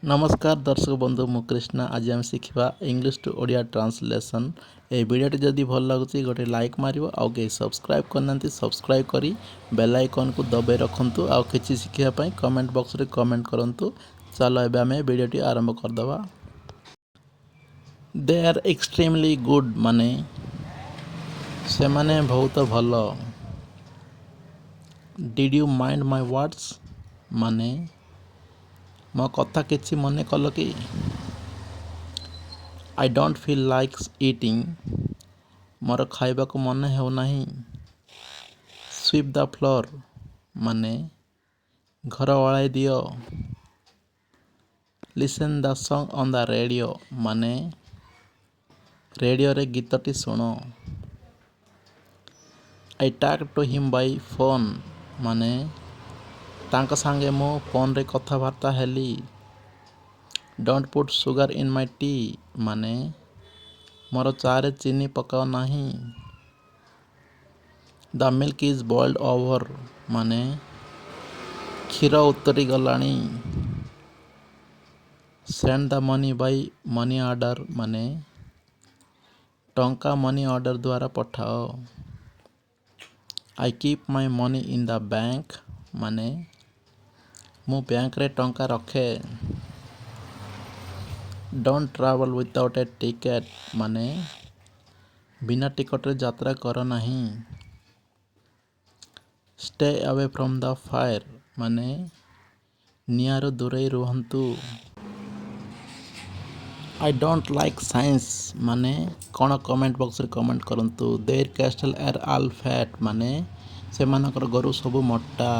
नमस्कार दर्शक बंधु मु कृष्णा आज आम शिखा इंग्लिश टू ओडिया ट्रांसलेशन। ये वीडियोटी जदि भल लगुच गोटे लाइक मारिबो आउ के सब्सक्राइब करना सब्सक्राइब करी बेल आइकन को दबाई रखंतु आउ किछि शिखिया पई कमेंट बॉक्स रे कमेंट करंतु। चलो एबे आमे वीडियोटी आरंभ कर दबा। दे आर एक्सट्रीमली गुड माने से माने बहुत भलो। Did you mind my words माने मो कथा किछि मने कल कि। I don't feel like eating more खाइबा को मन हो नहीं। स्वीप द फ्लोर माने घर ओळाई दियो। Listen the song on the radio माने रेडियो रे गीतटी सुनो। I talk to him by phone माने तांक संगे मो फोन रे कथाबार्ता हेली। Don't put sugar in my tea माने मोर चारे चीनी पकाओ नहीं। The milk is boiled over माने क्षीर उतरी गलानी। Send the money by money order माने टंका मनी ऑर्डर द्वारा पठाओ। I keep my money in the bank माने मु बैंक रे टंका रखे। Don't travel without a ticket माने बिना टिकट रे यात्रा कर नहीं। Stay away from the fire माने निआरो दूरे रुहंतु। आई डोंट लाइक साइंस माने कौन कमेंट बॉक्स रे कमेंट करंतु। Their cattle are all fat माने से मानकर गरु सब मोटा।